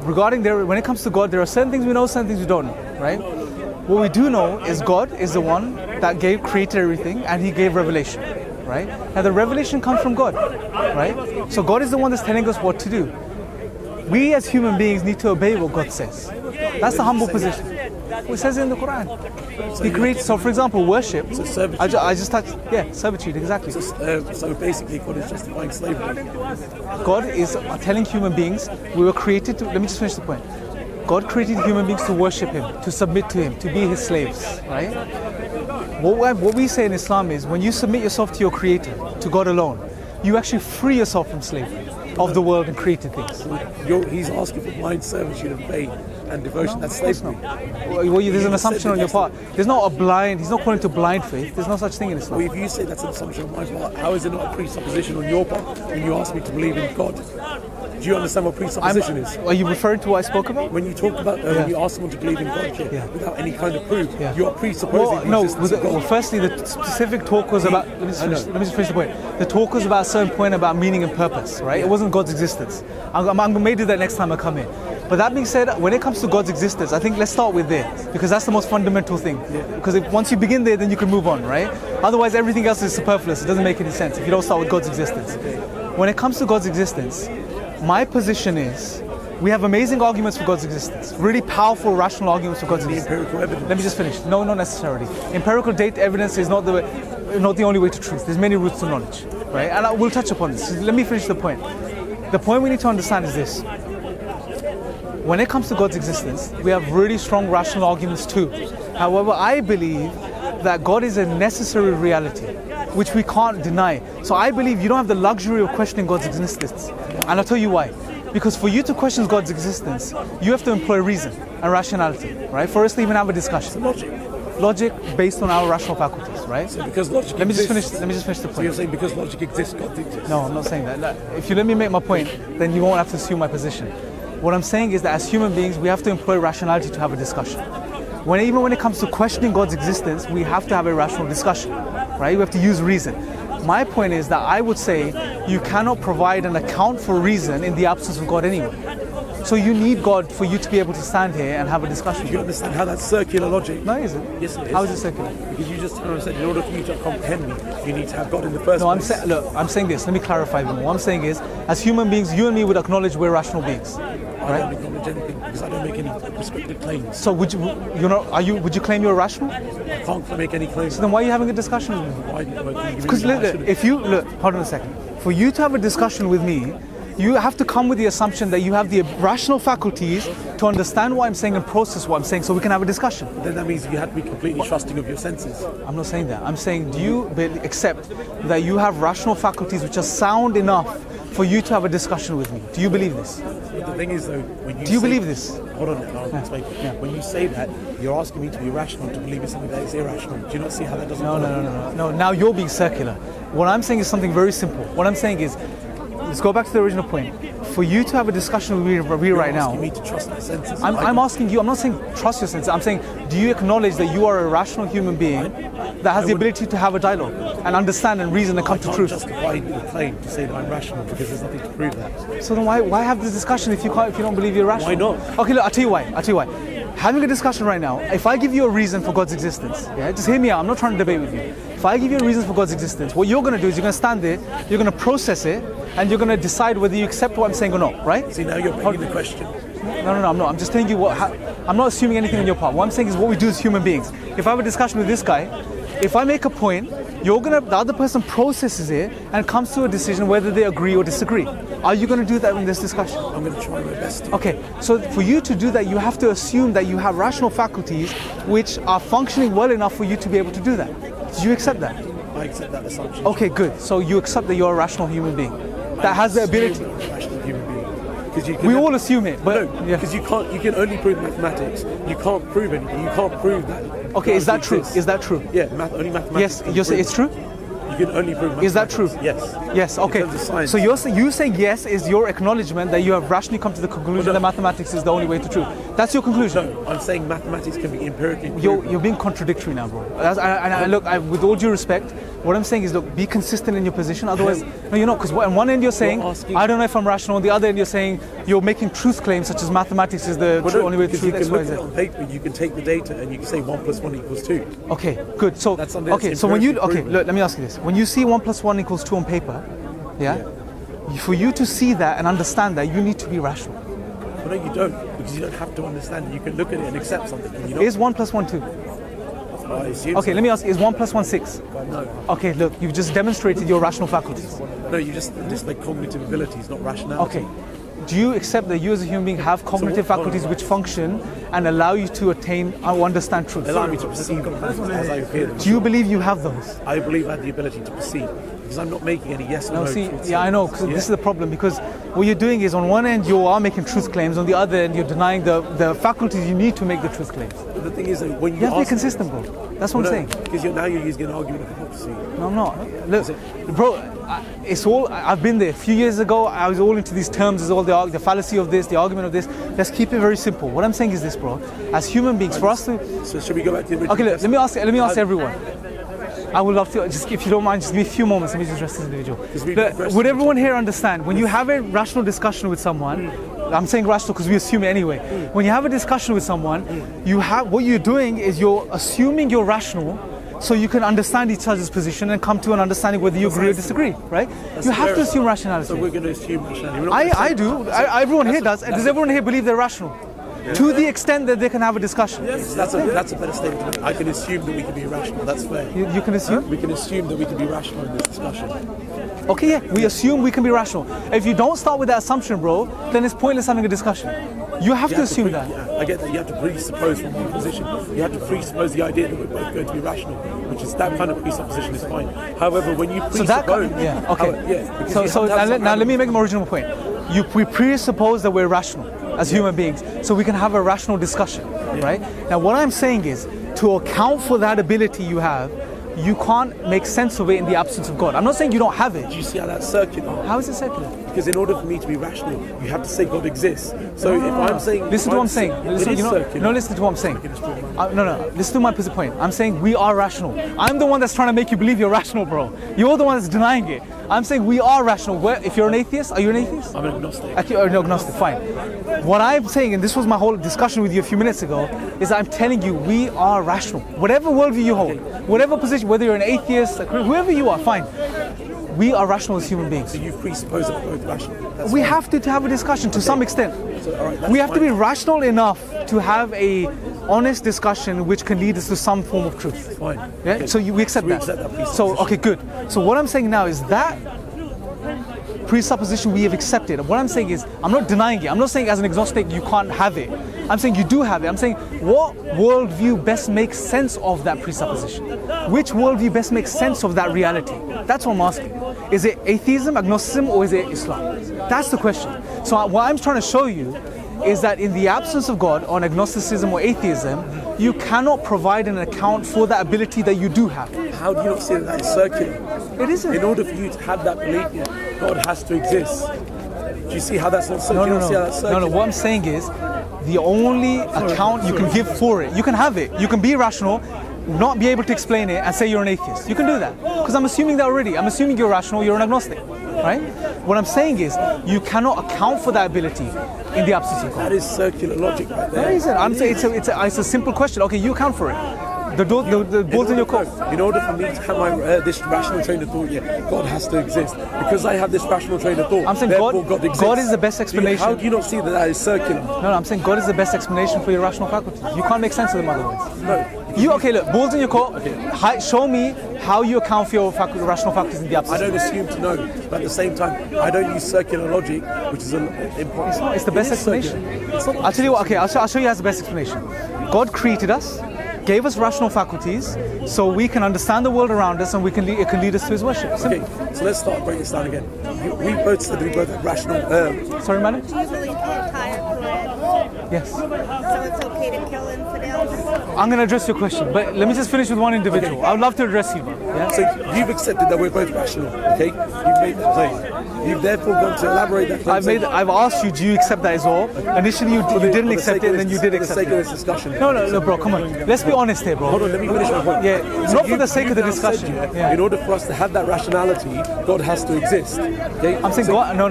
when it comes to God, there are certain things we know, certain things we don't know, right? What we do know is God is the one that created everything, and He gave revelation, right? Now the revelation comes from God, right? So God is the one that's telling us what to do. We as human beings need to obey what God says. That's the humble position. It says it in the Quran. He creates, so for example, worship. So servitude. I just touched, servitude, exactly. So basically God is justifying slavery. God is telling human beings, we were created to, let me just finish the point. God created human beings to worship Him, to submit to Him, to be His slaves, right? What we say in Islam is, when you submit yourself to your Creator, to God alone, you actually free yourself from slavery of the world and created things. He's asking for blind servitude and faith and devotion. That's slavery. Well, there's an assumption on your part. There's not a blind, he's not calling to blind faith. There's no such thing in Islam. Well, if you say that's an assumption on my part, how is it not a presupposition on your part when you ask me to believe in God? Do you understand what presupposition is? Are you referring to what I spoke about? When you talk about, when you ask someone to believe in God without any kind of proof, you're presupposing the existence of God. Well, firstly, the specific talk was about, let me just finish the point. The talk was about a certain point about meaning and purpose, right? It wasn't God's existence. I'm going to do that next time I come in. But that being said, when it comes to God's existence, I think let's start with there, because that's the most fundamental thing. Because once you begin there, then you can move on, right? Otherwise, everything else is superfluous. It doesn't make any sense if you don't start with God's existence. When it comes to God's existence, my position is, we have amazing arguments for God's existence, really powerful, rational arguments for God's existence. Empirical evidence. Let me just finish. No, not necessarily. Empirical data evidence is not the only way to truth. There's many routes to knowledge, right? And we'll touch upon this. Let me finish the point. The point we need to understand is this. When it comes to God's existence, we have really strong rational arguments too. However, I believe that God is a necessary reality, which we can't deny. So I believe you don't have the luxury of questioning God's existence. And I'll tell you why. Because for you to question God's existence, you have to employ reason and rationality, right? For us to even have a discussion. Logic based on our rational faculties, right? So because logic let me just finish the point. So you're saying because logic exists, God exists? No, I'm not saying that. If you let me make my point, then you won't have to assume my position. What I'm saying is that as human beings, we have to employ rationality to have a discussion. Even when it comes to questioning God's existence, we have to have a rational discussion, right? We have to use reason. My point is that I would say you cannot provide an account for reason in the absence of God anyway. So you need God for you to be able to stand here and have a discussion. Do you understand how that's circular logic? No, it isn't. Yes, it is. How is it circular? Because you just said in order for you to comprehend me, you need to have God in the first place. I'm saying this. Let me clarify a bit more. What I'm saying is, as human beings, you and me would acknowledge we're rational beings. I don't acknowledge anything because I don't make any prescriptive claims. So would you claim you're rational? I can't make any claims. So then why are you having a discussion with me? Why? Because hold on a second. For you to have a discussion with me, you have to come with the assumption that you have the rational faculties to understand what I'm saying and process what I'm saying so we can have a discussion. But then that means you have to be completely trusting of your senses. I'm not saying that. I'm saying, do you accept that you have rational faculties which are sound enough for you to have a discussion with me? Do you believe this? But the thing is though, do you believe this? Hold on, I'll explain. Yeah. When you say that, you're asking me to be rational to believe in something that is irrational. Do you not see how that doesn't work? No. Now you're being circular. What I'm saying is something very simple. What I'm saying is, let's go back to the original point. For you to have a discussion with me right now, you're asking me to trust my senses. I'm asking you, I'm not saying trust your senses, I'm saying, do you acknowledge that you are a rational human being that has the ability to have a dialogue and understand and reason and come to truth? I can't justify the claim to say that I'm rational because there's nothing to prove that. So then why have this discussion if you don't believe you're rational? Why not? Okay, look, I'll tell you why. Having a discussion right now, if I give you a reason for God's existence, just hear me out, I'm not trying to debate with you. If I give you a reason for God's existence, what you're going to do is you're going to stand there, you're going to process it, and you're going to decide whether you accept what I'm saying or not, right? See, now you're begging the question. No, I'm not. I'm just telling you I'm not assuming anything on your part. What I'm saying is what we do as human beings. If I have a discussion with this guy, if I make a point, the other person processes it and comes to a decision whether they agree or disagree. Are you going to do that in this discussion? I'm going to try my best. Okay, so for you to do that, you have to assume that you have rational faculties which are functioning well enough for you to be able to do that. Do you accept that? I accept that assumption. Okay, good. So you accept that you're a rational human being that has the ability. Rational human being. We all assume it, but no, because you can only prove mathematics. You can't prove anything. You can't prove that. Okay, is that true? Is that true? Yeah, only mathematics. Yes, you say it's true? You can only prove mathematics. Is that true? Yes. Yes, okay. So you saying yes is your acknowledgement that you have rationally come to the conclusion that mathematics is the only way to truth. That's your conclusion? No, I'm saying mathematics can be empirically proven. You're being contradictory now, bro. Look, with all due respect, What I'm saying is, look, be consistent in your position. Otherwise, no, you're not. Because on one end you're saying, I don't know if I'm rational. On the other end you're saying you're making truth claims such as mathematics is the only way to truth. You can look at it on paper. You can take the data and you can say 1 + 1 = 2. Okay, good. So so when you look, let me ask you this: when you see 1 + 1 = 2 on paper, for you to see that and understand that, you need to be rational. Well, no, you don't, because you don't have to understand it. You can look at it and accept something. And you know, is 1 + 1 2? Okay, let me ask, is 1 + 1 6? No. Okay, look, you've just demonstrated your rational faculties. No, you just like cognitive abilities, not rationality. Okay. Do you accept that you as a human being have cognitive faculties which function and allow you to attain or understand truth? Allow me to perceive them as I hear them. Do you believe you have those? I believe I have the ability to perceive, because I'm not making any yes or no. See, I know, because this is the problem, because what you're doing is on one end you are making truth claims, on the other end you're denying the faculties you need to make the truth claims. But the thing is that when you have to be consistent, bro. That's what I'm saying. Because now you're using an argument of hypocrisy. No, I'm not. Look, bro, it's all, I've been there. A few years ago, I was all into these terms, as all the fallacy of this, the argument of this. Let's keep it very simple. What I'm saying is this, bro. As human beings, for us to... So should we go back to the original? Okay, look, let me ask everyone. I would love to, just if you don't mind, just give me a few moments, let me just address this individual. Look, would everyone here understand, when you have a rational discussion with someone, I'm saying rational because we assume it anyway. When you have a discussion with someone, what you're doing is you're assuming you're rational, so you can understand each other's position and come to an understanding whether you agree or disagree, right? You have to assume rationality. So we're going to assume rationality. I do. Everyone here does. Does everyone here believe they're rational? Yeah. To the extent that they can have a discussion. Yes, that's a better statement. I can assume that we can be rational. That's fair. You can assume? We can assume that we can be rational in this discussion. Okay, yeah, we assume we can be rational. If you don't start with that assumption, bro, then it's pointless having a discussion. You have to assume that. Yeah, I get that. You have to presuppose from one position. You have to presuppose the idea that we're both going to be rational, which is that kind of presupposition is fine. However, when you presuppose... Now let me make my original point. We presuppose that we're rational as human beings, so we can have a rational discussion, right? Now what I'm saying is, to account for that ability you have, you can't make sense of it in the absence of God. I'm not saying you don't have it. Do you see how that's circular? How is it circular? Because in order for me to be rational, you have to say God exists. So if I'm saying... Listen to what I'm saying. Listen to what I'm saying. Listen to my point. I'm saying we are rational. I'm the one that's trying to make you believe you're rational, bro. You're the one that's denying it. I'm saying we are rational. If you're an atheist, are you an atheist? I'm an agnostic. You're an agnostic, fine. What I'm saying, and this was my whole discussion with you a few minutes ago, is I'm telling you we are rational. Whatever worldview you hold, whatever position, whether you're an atheist, whoever you are, fine. We are rational as human beings. So you presuppose that we're both rational. We have to have a discussion to some extent. So, we have to be rational enough to have a honest discussion which can lead us to some form of truth. Fine. Yeah? Okay. So we accept that. So okay, good. So what I'm saying now is that presupposition we have accepted. What I'm saying is, I'm not denying it. I'm not saying as an agnostic you can't have it. I'm saying you do have it. I'm saying what worldview best makes sense of that presupposition? Which worldview best makes sense of that reality? That's what I'm asking. Is it atheism, agnosticism, or is it Islam? That's the question. So what I'm trying to show you is that in the absence of God, on agnosticism or atheism, you cannot provide an account for that ability that you do have. How do you not see that it's circular? It isn't. In order for you to have that belief, God has to exist. Do you see how that's not circular? No. What I'm saying is, the only account you can give for it, you can have it, you can be rational, not be able to explain it and say you're an atheist. You can do that. Because I'm assuming that already. I'm assuming you're rational, you're an agnostic. Right? What I'm saying is, you cannot account for that ability in the absence of God. That is circular logic right there. That isn't. I'm saying it's a simple question. Okay, you account for it. The ball's in your court. In order for me to have my this rational train of thought, God has to exist. Because I have this rational train of thought, I'm saying God exists. God is the best explanation. How do you not see that is circular? No, I'm saying God is the best explanation for your rational faculties. You can't make sense of them otherwise. No. Okay, look, ball's in your court. Okay. Show me how you account for your rational faculties in the absence. I don't assume to know, but at the same time, I don't use circular logic, which is important. It's the best explanation. I'll tell you what. Okay, I'll show you as the best explanation. God created us, gave us rational faculties, so we can understand the world around us, and it can lead us to His worship. Simple. Okay, so let's start breaking this down again. We both said we both have rational. Sorry, madam. Do you believe the entire Quran? Yes. So it's okay to kill infidels? I'm going to address your question, but let me just finish with one individual. Okay. I would love to address you, man. Yeah? So you've accepted that we're both rational, okay? You've made that claim. You've therefore gone to elaborate that claim. I've asked you, do you accept that as well? Initially, you didn't accept it, and then you did accept it. For the sake of this discussion. No, bro, come on. Let's be honest here, bro. Hold on, let me finish my point. Yeah, So not for the sake of the now said, discussion. yeah, Yeah. In order for us to have that rationality, God has to exist. Okay? I'm saying God. No.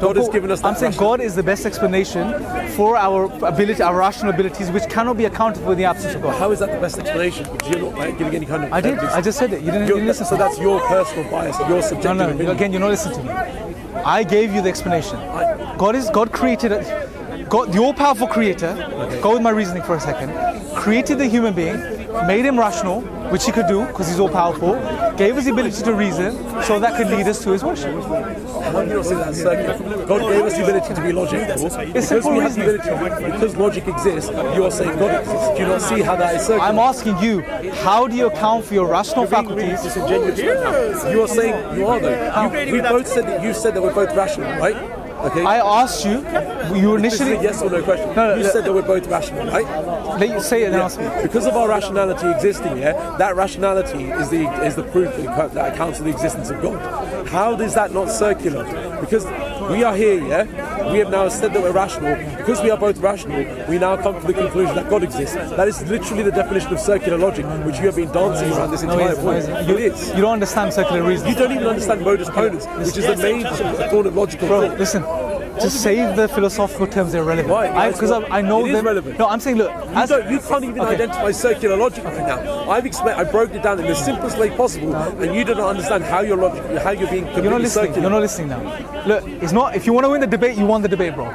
God has given us that I'm saying God is the best explanation for our ability, our rational abilities, which cannot be accounted for in the absence of God. How is that the best explanation? Because you're not giving any kind of. I did. evidence. I just said it. You didn't listen. So that's your personal bias, your subjective No. opinion. Again, you're not listening to me. I gave you the explanation. God created. God, the all-powerful creator. Go with my reasoning for a second. Created the human being, made him rational, which he could do because he's all-powerful. Gave us the ability to reason, so that could lead us to his worship. How do you not say that's circular? God gave us the ability to be logical. It's simple reasoning. Because logic exists, you are saying God exists. Do you not see how that is circular? I'm asking you, how do you account for your rational faculties? Disingenuous right now. You are saying you are though. We both said that. You said that we're both rational, right? Okay. I asked you. You This is initially. a yes or no question. No, You said that we're both rational, right? Let you say it and then ask me. Because of our rationality existing here, that rationality is the proof that accounts for the existence of God. How is that not circular? Because we are here, yeah? We have now said that we're rational. Because we are both rational, we now come to the conclusion that God exists. That is literally the definition of circular logic, which you have been dancing around this entire point. It is. You don't understand circular reasoning. You don't even understand modus ponens, which is the main form of logical Bro, thought. listen. Just save the philosophical terms, they're irrelevant. Why? Because I know it them. is relevant. No, I'm saying, look. You can't even identify circular logic right now. I broke it down in the simplest way possible, and you do not understand how you're being completely You're not listening. circular. You're not listening now. Look, it's not. If you want to win the debate, you won the debate, bro.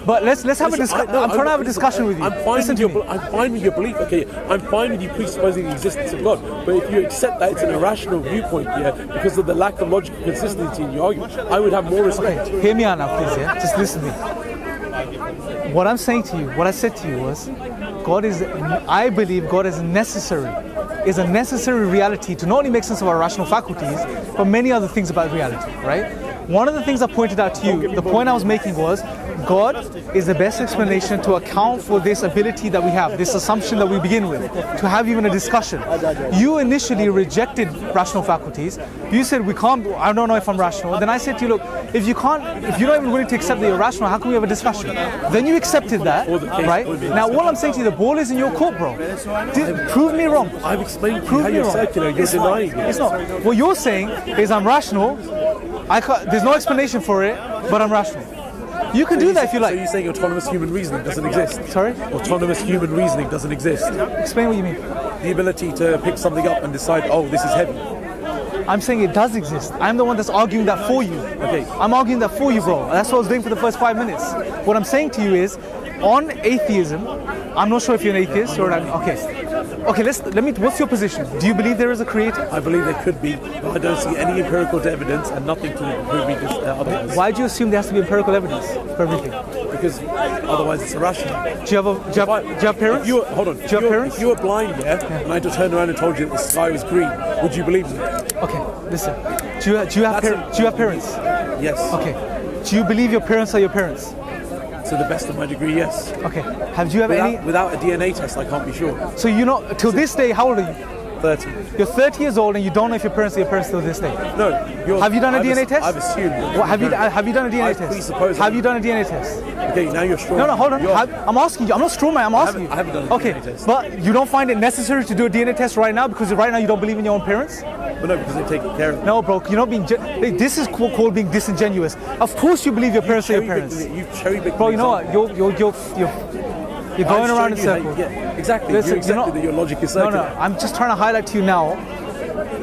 But let's have a discussion. I'm trying to have a discussion with you. I'm fine with your belief. Okay, I'm fine with you presupposing the existence of God. But if you accept that it's an irrational viewpoint, yeah, because of the lack of logical consistency in your argument, I would have more respect. Hear me out now, please. Yeah, just listen to me. What I'm saying to you, what I said to you was, I believe God is a necessary reality to not only make sense of our rational faculties, but many other things about reality, right? One of the things I pointed out to you, the point I was making was, God is the best explanation to account for this ability that we have, this assumption that we begin with, to have even a discussion. You initially rejected rational faculties. You said, I don't know if I'm rational. Then I said to you, look, if you're not even willing to accept that you're rational, how can we have a discussion? Then you accepted that, right? Now, all I'm saying to you, the ball is in your court, bro. Prove me wrong. I've explained to you how you're circular, you're denying it. It's not. What you're saying is I'm rational. There's no explanation for it, but I'm rational. You can do that if you like. So you're saying autonomous human reasoning doesn't exist? Sorry? Autonomous human reasoning doesn't exist. Explain what you mean. The ability to pick something up and decide, oh, this is heavy. I'm saying it does exist. I'm the one that's arguing that for you. Okay. I'm arguing that for you, bro. That's what I was doing for the first 5 minutes. What I'm saying to you is, on atheism, I'm not sure if you're an atheist or not. Okay, what's your position? Do you believe there is a creator? I believe there could be, but I don't see any empirical evidence and nothing to prove me otherwise. Why do you assume there has to be empirical evidence for everything? Because otherwise it's irrational. Do you have parents? Hold on. Do you have parents? If you were blind, and I just turned around and told you that the sky was green, would you believe me? Okay, listen. Do you have parents? Yes. Okay. Do you believe your parents are your parents? To the best of my degree, yes. Okay. Without a DNA test, I can't be sure. So till this day, how old are you? 30. You're 30 years old and you don't know if your parents are your parents till this day? No. Have you done a DNA test? I've assumed. Have you done a DNA test? Have you done a DNA test? Okay, now you're strong. No, hold on. I'm asking you. I'm not straw man. I'm asking you. I haven't done a DNA test. But you don't find it necessary to do a DNA test right now because right now you don't believe in your own parents? But no, because they take care of it. No, bro. You're not being. This is called being disingenuous. Of course you believe your parents are your parents. You've cherry-picked. Bro, you know what? You're going around in circles. Exactly. Listen, you accepted that your logic is circular. No. I'm just trying to highlight to you now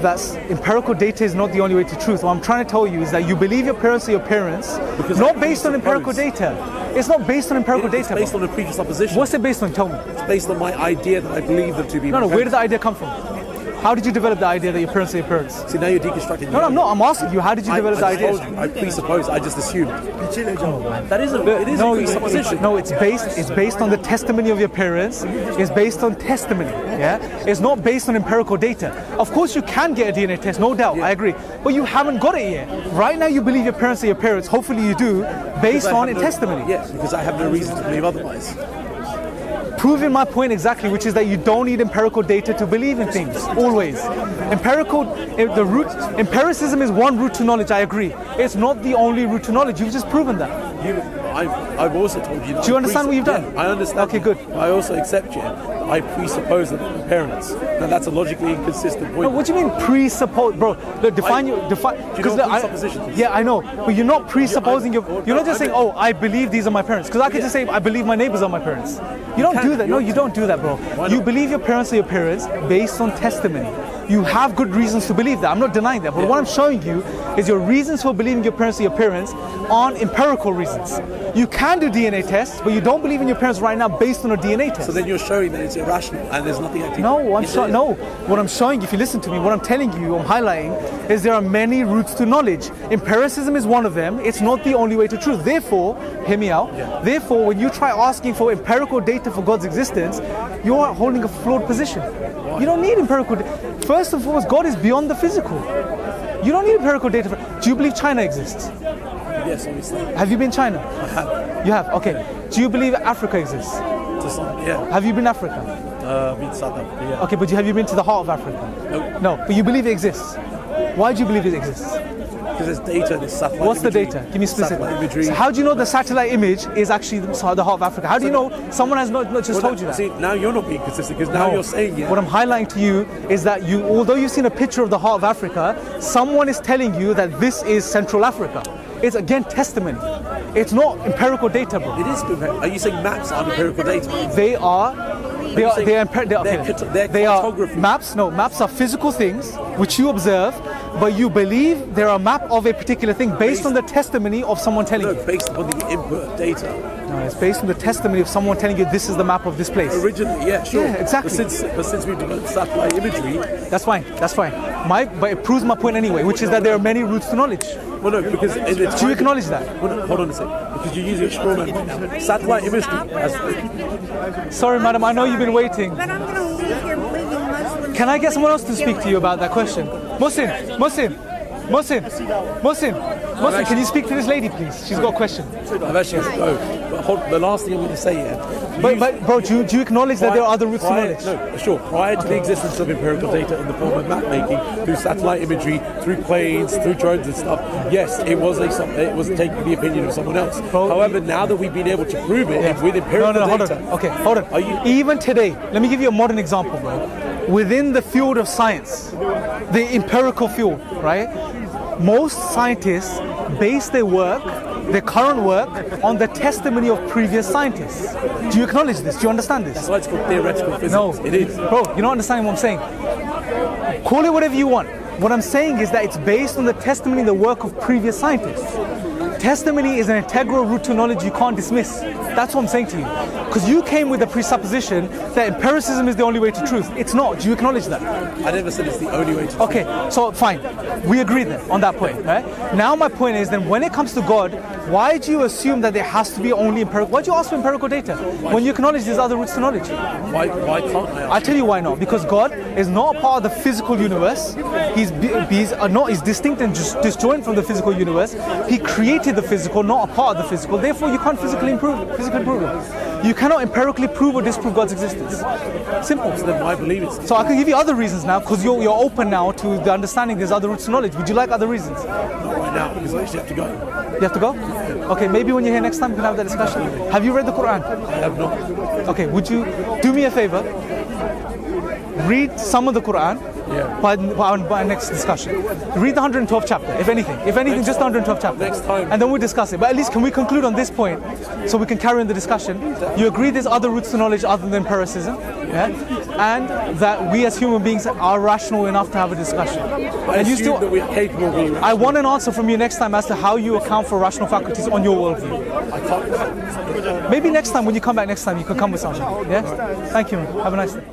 that empirical data is not the only way to truth. What I'm trying to tell you is that you believe your parents are your parents, because not based on empirical data. It's not based on empirical data. It's based on a presupposition. What's it based on? Tell me. It's based on my idea that I believe them to be. No. Where did the idea come from? How did you develop the idea that your parents are your parents? See, now you're deconstructing. No, I'm not. I'm asking you, how did you develop the idea? I presuppose. I just assumed. That is a presupposition. No, it's based on the testimony of your parents. It's based on testimony. Yeah, it's not based on empirical data. Of course, you can get a DNA test, no doubt. I agree, but you haven't got it yet. Right now, you believe your parents are your parents. Hopefully, you do, based on testimony. Yes, because I have no reason to believe otherwise. Proving my point exactly, which is that you don't need empirical data to believe in things, always. Empiricism is one route to knowledge, I agree. It's not the only route to knowledge, you've just proven that. I've also told you that. Do you understand what you've done? Yeah, I understand. Okay, good. I also accept you. I presuppose that they're parents. Now that's a logically inconsistent point. No, what do you mean presuppose, bro? Look, define. Do you know what presupposition is? Yeah, I know, but you're not presupposing. You're not just saying, "Oh, I believe these are my parents," because I could just say, "I believe my neighbors are my parents." You don't do that. No, you don't do that, bro. You believe your parents are your parents based on testimony. You have good reasons to believe that. I'm not denying that. But what I'm showing you is your reasons for believing your parents are your parents aren't empirical reasons. You can do DNA tests, but you don't believe in your parents right now based on a DNA test. So then you're showing that it's irrational and there's nothing actually. No, what I'm showing, if you listen to me, what I'm telling you, I'm highlighting, is there are many routes to knowledge. Empiricism is one of them. It's not the only way to truth. Therefore, hear me out. Yeah. Therefore, when you try asking for empirical data for God's existence, you're holding a flawed position. Why? You don't need empirical data. First and foremost, God is beyond the physical. You don't need empirical data. Do you believe China exists? Yes, obviously. Have you been China? I have. You have? Okay. Do you believe Africa exists? To some, yeah. Have you been to Africa? Been to South Africa, yeah. Okay, but have you been to the heart of Africa? No. No, but you believe it exists. Why do you believe it exists? Because there's data, there's satellite What's imagery, the data? Give me specific. Satellite imagery. So how do you know the satellite image is actually the heart of Africa? How do you know someone has not just told you that? See, now you're not being consistent because now you're saying, yeah. What I'm highlighting to you is that although you've seen a picture of the heart of Africa, someone is telling you that this is Central Africa. It's again testimony. It's not empirical data, bro. It is. Are you saying maps are empirical data? They are maps. No, maps are physical things which you observe, but you believe they're a map of a particular thing based on the testimony of someone telling you. No, based upon the input data. No, it's based on the testimony of someone telling you this is the map of this place. Originally, yeah, sure. Yeah, exactly. But since we've developed satellite imagery, that's fine. That's fine. But it proves my point anyway, which is that there are many routes to knowledge. Well, no, because do you acknowledge that? Well, no, hold on a second. Because you're using a straw man right now. Satellite imagery. Sorry, madam. I know you've been waiting. But I'm going to leave here believing Muslims. Can I get someone else to speak to you about that question? Muslim, can you speak to this lady, please? She's got a question. I've actually got to go. But the last thing I'm going to say here. But bro, do you acknowledge that there are other routes to knowledge? No, sure. Prior to the existence of empirical data in the form of map making, through satellite imagery, through planes, through drones and stuff, yes, it was taking the opinion of someone else. However, now that we've been able to prove it with empirical data. Hold on. Okay, hold on. Even today, let me give you a modern example, bro. Within the field of science, the empirical field, right? Most scientists base their current work, on the testimony of previous scientists. Do you acknowledge this? Do you understand this? That's why it's called theoretical physics. No, it is. Bro, you're not understanding what I'm saying. Call it whatever you want. What I'm saying is that it's based on the testimony and the work of previous scientists. Testimony is an integral route to knowledge you can't dismiss. That's what I'm saying to you. Because you came with the presupposition that empiricism is the only way to truth. It's not. Do you acknowledge that? I never said it's the only way to truth. Okay, so fine. We agree then on that point. Right? Now my point is then when it comes to God, why do you assume that there has to be only empirical? Why do you ask for empirical data when you acknowledge there's other routes to knowledge? Why can't I? I'll tell you why not. Because God is not a part of the physical universe. He's distinct and disjoint from the physical universe. He created the physical, not a part of the physical. Therefore, you can't physically prove it. You cannot empirically prove or disprove God's existence. Simple. So then why believe it? So I can give you other reasons now, because you're open now to the understanding there's other routes to knowledge. Would you like other reasons? Not right now, because I actually have to go. You have to go? Okay, maybe when you're here next time we can have that discussion. Have you read the Quran? I have not. Okay, would you do me a favor? Read some of the Quran by our next discussion. Read the 112th chapter, if anything. Just the 112th chapter. Next time. And then we'll discuss it. But at least can we conclude on this point so we can carry on the discussion? You agree there's other routes to knowledge other than empiricism? Yeah? And that we as human beings are rational enough to have a discussion. I assume that we are capable of being rational. I want an answer from you next time as to how you account for rational faculties on your worldview. I can't. Maybe next time, when you come back next time, you can come with something. Yeah? Thank you, man. Have a nice day.